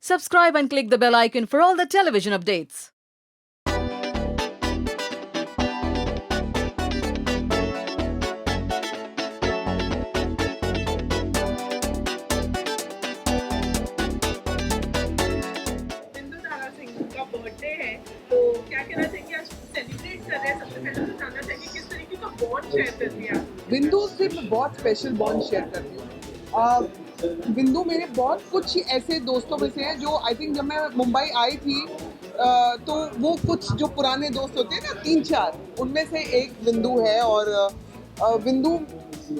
Subscribe and click the bell icon for all the television updates. बिंदु तारा सिंह का birthday है तो क्या कहना चाहेंगे आज सेलिब्रेट कर रहे हैं सबसे पहले तो जानना चाहेंगे किस तरीके का बॉन्ड शेयर कर दिया बिंदु से मैं बहुत स्पेशल बॉन्ड शेयर करती हूँ। बिंदु मेरे बहुत कुछ ऐसे दोस्तों में से है जो आई थिंक जब मैं मुंबई आई थी तो वो कुछ जो पुराने दोस्त होते हैं ना 3-4 उनमें से एक बिंदु है। और बिंदु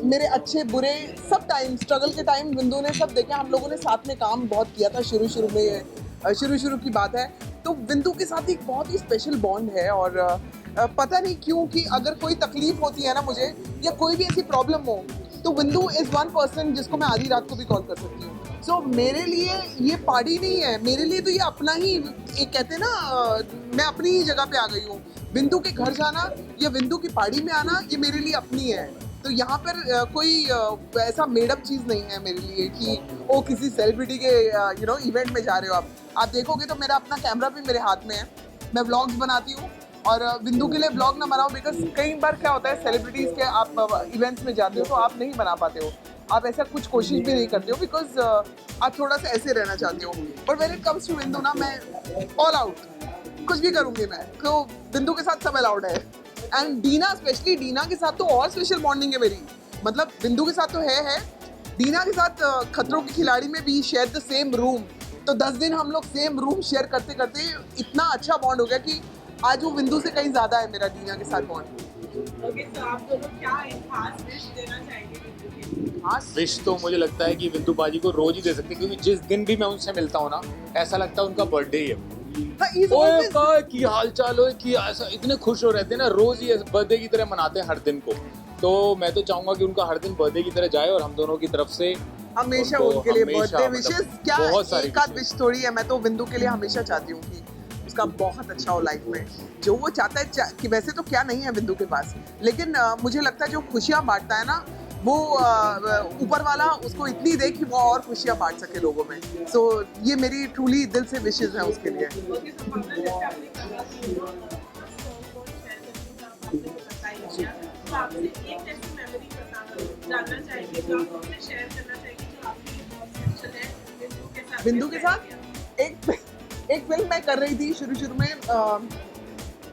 मेरे अच्छे बुरे सब टाइम स्ट्रगल के टाइम बिंदु ने सब देखे। हम लोगों ने साथ में काम बहुत किया था शुरू की बात है। तो बिंदु के साथ एक बहुत ही स्पेशल बॉन्ड है। और पता नहीं क्यों कि अगर कोई तकलीफ होती है ना मुझे या कोई भी ऐसी प्रॉब्लम हो तो बिंदु इज़ वन पर्सन जिसको मैं आधी रात को भी कॉल कर सकती हूँ। सो मेरे लिए ये पार्टी नहीं है, मेरे लिए तो ये अपना ही एक कहते हैं ना मैं अपनी ही जगह पे आ गई हूँ। बिंदु के घर जाना या बिंदु की पार्टी में आना ये मेरे लिए अपनी है। तो यहाँ पर कोई ऐसा मेडअप चीज़ नहीं है मेरे लिए कि ओ किसी सेलिब्रिटी के इवेंट में जा रहे हो आप देखोगे तो मेरा अपना कैमरा भी मेरे हाथ में है। मैं व्लॉग्स बनाती हूँ और बिंदु के लिए व्लॉग ना बनाओ बिकॉज कई बार क्या होता है सेलिब्रिटीज़ के आप इवेंट्स में जाते हो तो आप नहीं बना पाते हो, आप ऐसा कुछ कोशिश भी नहीं करते हो बिकॉज आप थोड़ा सा ऐसे रहना चाहते हो। But when it comes to बिंदु ना मैं ऑल आउट कुछ भी करूँगी मैं। तो बिंदु के साथ सब अलाउड है। एंड डीना स्पेशली डीना के साथ तो और स्पेशल बॉन्डिंग है मेरी। मतलब बिंदु के साथ तो है डीना के साथ खतरों के खिलाड़ी में भी शेयर द सेम रूम। तो 10 दिन हम लोग सेम रूम शेयर करते करते इतना अच्छा बॉन्ड हो गया कि आज वो बिंदु से कहीं ज़्यादा है मेरा डीना के साथ बॉन्ड। ओके तो आप दोनों क्या एक खास विश देना चाहेंगे बिंदु के लिए? हाँ विश तो मुझे लगता है कि बिंदु बाजी को रोज ही दे सकते हैं क्योंकि जिस दिन भी मैं उनसे मिलता हूँ ना ऐसा लगता है उनका बर्थडे ही है। ओए का की हालचाल हो कि ऐसा इतने खुश हो रहते हैं ना, रोज ही बर्थडे की तरह मनाते हैं हर दिन को। तो मैं तो चाहूंगा कि उनका हर दिन बर्थडे की तरह जाए और हम दोनों की तरफ से हमेशा उनको उनके लिए हमेशा बर्थडे विशेस क्या बहुत सारी एक आध विश थोड़ी है। मैं तो बिंदु के लिए हमेशा चाहती हूँ कि उसका बहुत अच्छा हो लाइफ में जो वो चाहता है कि वैसे तो क्या नहीं है बिंदु के पास, लेकिन मुझे लगता है जो खुशियाँ बांटता है ना वो ऊपर वाला उसको इतनी दे कि वो और खुशियाँ बांट सके लोगों में। सो ये मेरी ट्रूली दिल से विशेष है उसके लिए। ओके तो भावना जैसे आपने कहा कि स्ट्रॉन्ग बॉन्ड शेयर करने का आपने बताया तो आपसे एक ऐसी मेमोरी जानना चाहेंगे जो आप हमसे शेयर करना चाहेंगे जो आपके लिए बहुत स्पेशल है बिंदु के साथ एक फिल्म मैं कर रही थी शुरू में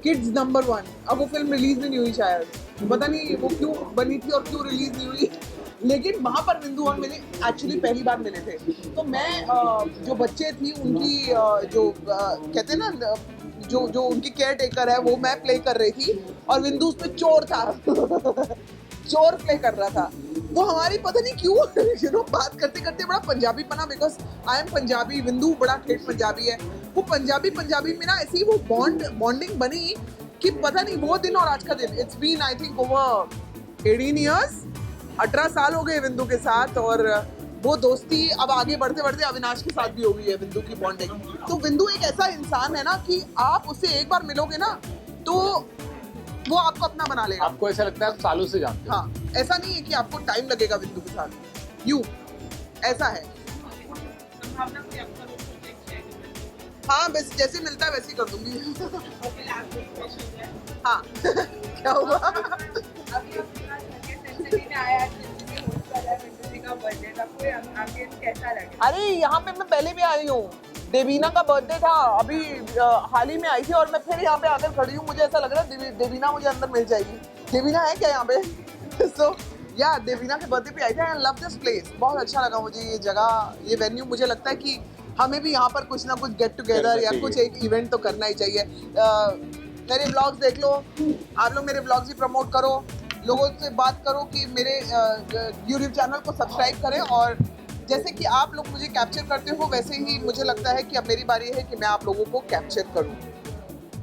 किड्स नंबर 1। अब वो फिल्म रिलीज भी नहीं हुई शायद, पता नहीं वो क्यों बनी थी और क्यों रिलीज नहीं हुई। लेकिन वहाँ पर बिंदु और मैंने एक्चुअली पहली बार मिले थे। तो मैं जो बच्चे थी उनकी जो कहते हैं ना जो उनकी केयर टेकर है वो मैं प्ले कर रही थी और बिंदु उसमें चोर था चोर प्ले कर रहा था। वो हमारी पता नहीं क्यों बात करते करते बड़ा पंजाबी बना बिकॉज आई एम पंजाबी, बिंदु बड़ा ठेठ पंजाबी है। वो पंजाबी में ना ऐसी वो बॉन्डिंग बनी कि पता नहीं वो दिन और आज का दिन it's been I think over 18 years, 18 साल हो गए बिंदु के साथ। और वो दोस्ती अब आगे बढ़ते बढ़ते अविनाश के साथ भी हो गई है बिंदु की बॉन्डिंग। तो बिंदु एक ऐसा इंसान है ना कि आप उससे एक बार मिलोगे ना तो वो आपको अपना बना लेगा। आपको ऐसा लगता है आप सालों से जानते हो। हाँ ऐसा नहीं है कि आपको टाइम लगेगा बिंदु के साथ, यू ऐसा है। संभावना कोई आपका प्रोजेक्ट शेयर करना हाँ बस जैसे मिलता है वैसे ही कर दूंगी। ओके लास्ट में क्वेश्चन है हाँ क्या हुआ? अभी अपना लगे सेंसिटिव में आया है कि होस्ट कर रहा है बिंदु जी का बर्थडे था, कोई आपके कैसा लगे? अरे यहाँ पे मैं पहले भी आई हूँ, देवीना का बर्थडे था अभी हाल ही में आई थी और मैं फिर यहाँ पे आकर खड़ी हूँ। मुझे ऐसा लग रहा है देवीना मुझे अंदर मिल जाएगी। देवीना है क्या यहाँ पे? सो या देवीना के बर्थडे पे आई थी। आई लव दिस प्लेस, बहुत अच्छा लगा मुझे ये जगह, ये वेन्यू। मुझे लगता है कि हमें भी यहाँ पर कुछ ना कुछ गेट टुगेदर या कुछ एक इवेंट तो करना ही चाहिए। मेरे ब्लॉग्स देख लो, आप लोग मेरे ब्लॉग्स भी प्रमोट करो, लोगों से बात करो कि मेरे यूट्यूब चैनल को सब्सक्राइब करें। और जैसे कि आप लोग मुझे कैप्चर करते हो वैसे ही मुझे लगता है कि अब मेरी बारी है कि मैं आप लोगों को कैप्चर करूं।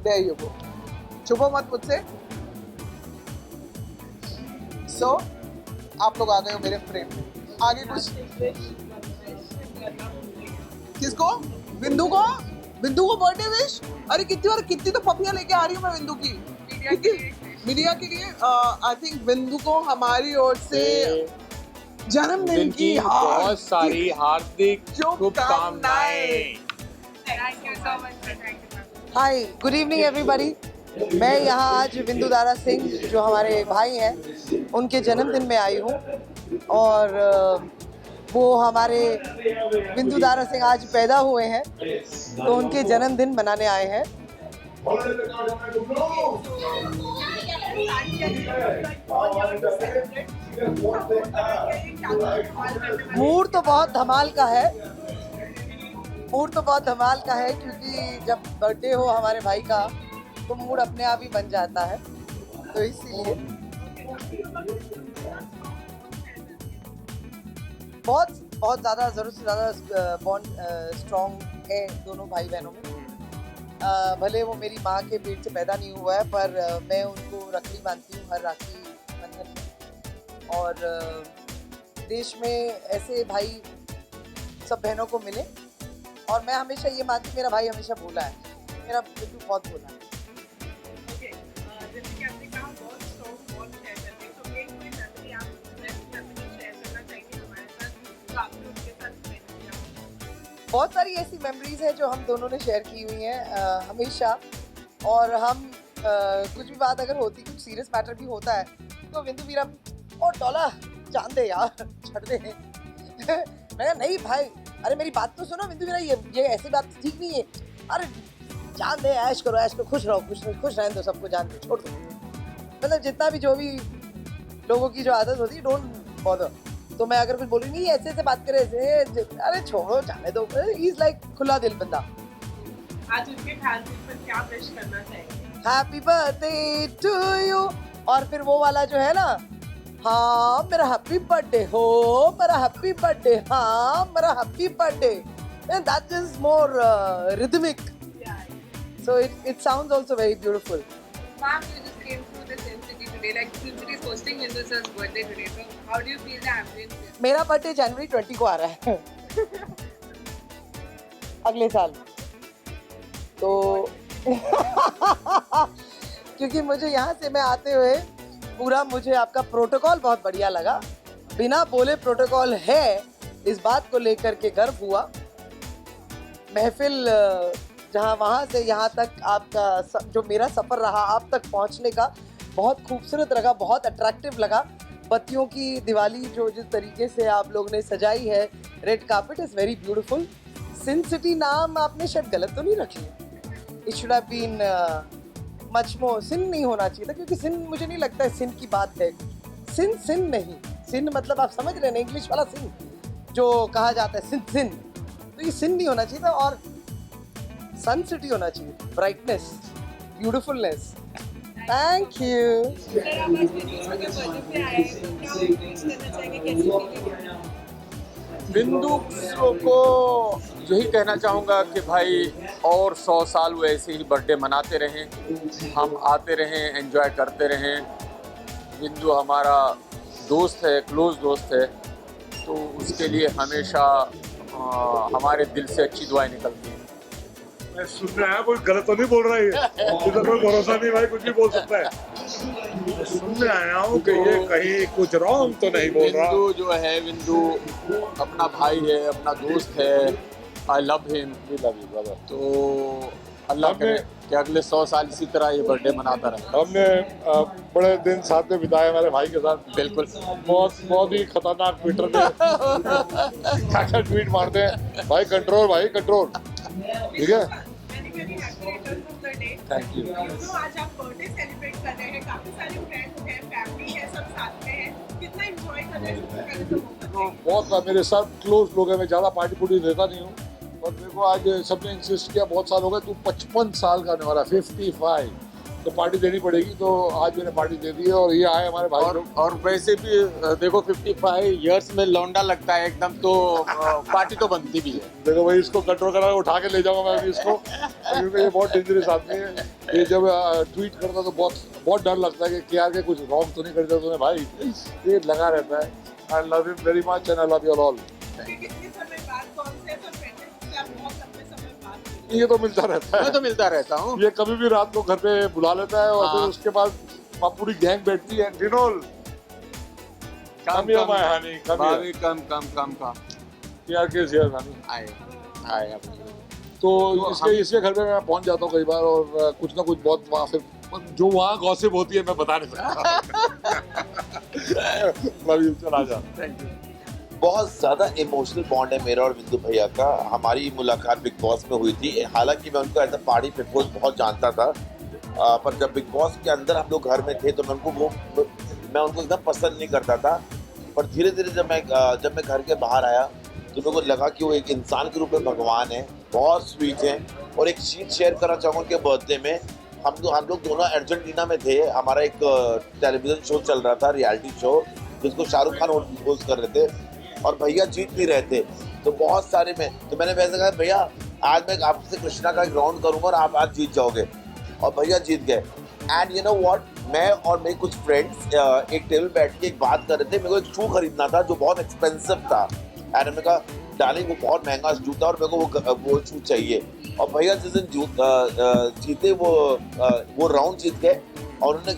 देयर यू गो, छुपो मत मुझसे। सो आप लोग आ गए हो मेरे फ्रेम में। आगे कुछ किसको? बिंदु को बर्थडे विश। अरे कितनी तो पपियां लेके आ रही हूँ मैं बिंदु की मीडिया के लिए। आई थिंक बिंदु को हमारी ओर से जन्मदिन की बहुत सारी हार्दिक शुभकामनाएं। शुभकामनाएं। Thank you so much. Thank you. Hi good evening everybody. मैं यहाँ आज बिंदु दारा सिंह जो हमारे भाई हैं उनके जन्मदिन में आई हूँ और वो हमारे बिंदु दारा सिंह आज पैदा हुए हैं तो उनके जन्मदिन मनाने आए हैं। मूड तो बहुत धमाल का है, मूड तो बहुत धमाल का है क्योंकि जब बर्थडे हो हमारे भाई का तो मूड अपने आप ही बन जाता है, तो इसीलिए बहुत बहुत ज़्यादा ज़रूरत से ज़्यादा बॉन्ड स्ट्रॉन्ग है दोनों भाई बहनों में। भले वो मेरी माँ के पेट से पैदा नहीं हुआ है पर मैं उनको रखड़ी बांधती हूँ हर राखी बंधन में, और देश में ऐसे भाई सब बहनों को मिले। और मैं हमेशा ये मानती हूँ मेरा भाई हमेशा भोला है, मेरा बिल्कुल बहुत भोला है। Okay, जैसे कि आपने कहा बहुत strong bond share करते हैं, तो एक कोई memory आप best memory share करना चाहेंगे हमारे साथ, जो आपने उनके साथ spend किया हो? बहुत सारी ऐसी मेमोरीज हैं जो हम दोनों ने शेयर की हुई हैं हमेशा। और हम कुछ भी बात अगर होती, कुछ सीरियस मैटर भी होता है तो बिंदु मीरा और डॉला जान दे यार, छड़ दे। मैं नहीं भाई, अरे मेरी बात तो सुनो बिंदु मीरा, ये ऐसी बात ठीक नहीं है, अरे जान दे, ऐश करो, खुश रहो, खुश रहने दो, सबको जान दो, छोड़ दो। मतलब जितना भी जो भी लोगों की जो आदत होती है, डोंट बॉदर। तो मैं अगर कुछ बोलूँ नहीं ऐसे ऐसे बात करे ऐसे, अरे छोड़ो जाने दो। ही इज लाइक खुला दिल बंदा। आज उनके बर्थडे पर क्या विश करना चाहेंगे? हैप्पी बर्थडे टू यू, और फिर वो वाला जो है ना, हाँ मेरा हैप्पी बर्थडे हो, मेरा हैप्पी बर्थडे, हाँ मेरा happy birthday, and that is more rhythmic, Yeah. so it sounds also very beautiful. Ma'am, you just came through the Sin City today. Like Sin City is hosting Bindu sir's birthday today. So how do you feel the ambience here? मेरा birthday जनवरी 20 को आ रहा है अगले साल, तो क्योंकि मुझे यहाँ से मैं आते हुए पूरा मुझे आपका प्रोटोकॉल बहुत बढ़िया लगा, बिना बोले प्रोटोकॉल है इस बात को लेकर के गर्व हुआ। महफिल जहाँ वहाँ से यहाँ तक आपका जो मेरा सफ़र रहा आप तक पहुँचने का, बहुत खूबसूरत लगा, बहुत अट्रैक्टिव लगा। बत्तियों की दिवाली जो जिस तरीके से आप लोग ने सजाई है, red carpet is very beautiful. Sin city नाम आपने शायद गलत तो नहीं रख लिया, it should have been much more. Sin नहीं होना चाहिए था क्योंकि सिन मुझे नहीं लगता है सिन की बात है। सिन नहीं, सिन मतलब आप समझ रहे हैं इंग्लिश वाला सिन जो कहा जाता है, सिन, तो ये सिन नहीं होना चाहिए था और सन सिटी होना चाहिए, brightness, beautifulness. Thank you. Sir, आप आज बिंदु सर के बर्थडे पे आए हैं, तो क्या विश करना चाहेंगे, कैसी फीलिंग है? बिंदु को यही कहना चाहूँगा कि भाई और 100 साल वो ऐसे ही बर्थडे मनाते रहें, हम आते रहें, एंजॉय करते रहें। बिंदु हमारा दोस्त है, क्लोज दोस्त है, तो उसके लिए हमेशा हमारे दिल से अच्छी दुआएं निकलती हैं। मैं सुन रहा है, कोई गलत तो नहीं बोल रहा है, मुझे कोई भरोसा नहीं, भाई कुछ भी बोल सकता है। सुनने आया हूँ कि ये कहीं कुछ रॉन्ग तो नहीं बोल रहा। बिंदु जो है, बिंदु अपना भाई है, अपना दोस्त है, आई लव हिम, तो अल्लाह करे कि अगले 100 साल इसी तरह ये बर्थडे मनाता रहे। हमने बड़े दिन साथ में बिताए हमारे भाई के साथ। बिल्कुल, बहुत ही खतरनाक ट्विटर पे क्या ट्वीट मारते हैं, भाई कंट्रोल, ठीक है। Very happy returns of the day. Thank you. तो आज आप बर्थडे सेलिब्रेट कर रहे हैं, काफी सारे फ्रेंड्स हैं, फैमिली है, सब साथ में है, कितना एंजॉय कर रहे हैं? सबसे पहले तो वो बताइए। बहुत मेरे साथ क्लोज लोग हैं, मैं ज़्यादा पार्टी पुर्टी देता नहीं हूँ, और मेरे को आज सबने इंसिस्ट किया, बहुत साल हो गए, तू 55 साल का होने वाला, 55, तो पार्टी देनी पड़ेगी, तो आज मैंने पार्टी दे दी है। और ये आए हमारे भाई लोग, और वैसे भी देखो 55 इयर्स में लौंडा लगता है एकदम, तो पार्टी तो बनती भी है। देखो भाई, इसको कंट्रोल करा, उठा के ले जाऊंगा मैं अभी इसको, क्योंकि ये बहुत डेंजरस आदमी है। ये जब ट्वीट करता तो बहुत डर लगता है कि क्या के कुछ रॉन्ग तो नहीं कर दिया तूने भाई, ये लगा रहता है। I love him very much and I love you all. कितने समय बाद, कौन से ऐसा फ्रेंड है जिससे आप बहुत लंबे समय बाद मिले? ये तो मिलता रहता है, मैं तो मिलता रहता हूँ। ये कभी भी रात को घर पे बुला लेता है, और हाँ। फिर उसके बाद पूरी गैंग बैठती है, डिनोल कम कम कम यार, केस यार, आए अब। तो इसके घर में मैं पहुंच जाता हूँ कई बार और कुछ ना कुछ बहुत वहाँ फिर जो वहाँ गॉसिप होती है मैं बता नहीं सकता। लव यू, चला जा। Thank you. बहुत ज़्यादा इमोशनल बॉन्ड है मेरा और बिंदु भैया का। हमारी मुलाकात बिग बॉस में हुई थी। हालांकि मैं उनको एज अ पार्टी प्रपोज बहुत जानता था, पर जब बिग बॉस के अंदर हम लोग घर में थे तो मैं उनको एकदम पसंद नहीं करता था। पर धीरे धीरे जब मैं घर के बाहर आया तो मेरे को लगा कि वो एक इंसान के रूप में भगवान है, बहुत स्वीट है। और एक चीज़ शेयर करना चाहूँगा, उनके बर्थडे में हम लोग दोनों अर्जेंटीना में थे। हमारा एक टेलीविज़न शो चल रहा था, रियलिटी शो, जिसको शाहरुख खान होस्ट कर रहे थे और भैया जीत नहीं रहे थे। तो बहुत सारे तो मैंने वैसे कहा भैया आज मैं आपसे कृष्णा का एक राउंड करूँगा और आप आज जीत जाओगे, और भैया जीत गए। एंड यू नो व्हाट, मैं और मेरे कुछ फ्रेंड्स एक टेबल बैठ के एक बात कर रहे थे। मेरे को एक शू खरीदना था जो बहुत एक्सपेंसिव था, एंड मैंने कहा डार्लिंग वो बहुत महंगा जूता और मेरे को वो शू चाहिए। और भैया जिस दिन जीते वो राउंड जीत गए। और उन्होंने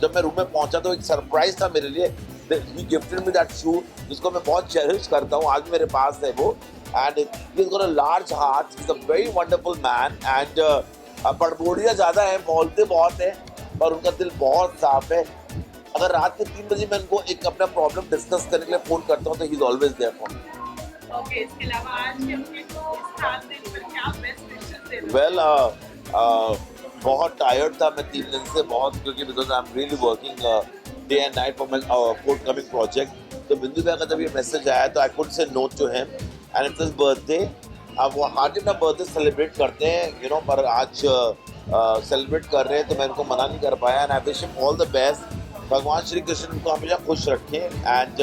जब मैं रूम में पहुंचा तो एक सरप्राइज था मेरे लिए। He gifted me that shoe, जिसको मैं बहुत चेरिश करता हूँ, आज मेरे पास है वो। And he's got a large heart, he's a very wonderful man, and बड़बोड़ियाँ ज़्यादा हैं, बोलते बहुत हैं, पर उनका दिल बहुत साफ है। अगर रात के 3 बजे मैं उनको एक अपना प्रॉब्लम डिस्कस करने के लिए फ़ोन करता हूँ तो he's always there for me. Okay, इसके अलावा आज के अपने को इस खास दिन पर क्या बेस्ट विशेस देना? Well, बहुत टायर्ड था मैं 3 दिन से, बहुत, क्योंकि because I am really working day and night for my forthcoming project. तो बिंदु भैया का जब ये मैसेज आया तो I could say no to him, and it's his birthday. अब वो हर दिन अपना बर्थडे सेलिब्रेट करते हैं, यू नो, पर आज सेलिब्रेट कर रहे हैं तो मैं उनको मना नहीं कर पाया। And I wish him all the best. भगवान श्री कृष्ण उनको हमेशा खुश रखें, and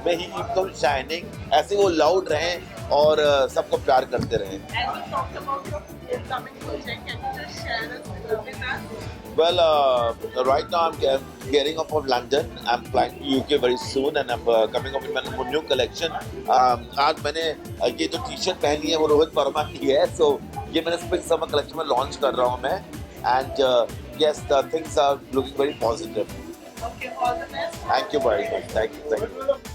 may he keep on shining, ऐसे वो लाउड रहें और सबको प्यार करते रहें। And you talked about your upcoming project. Can you just share us with us? Well, right now I'm getting off of London. I'm flying to UK very soon, and I'm coming up with my new collection. आज मैंने ये जो T-shirt पहनी है वो रोहित वर्मा की है, so ये मैंने स्प्रिंग समर कलेक्शन में लॉन्च कर रहा हूँ मैं, and yes, the things are looking very positive. Okay, all the best. Thank you very much. Thank you.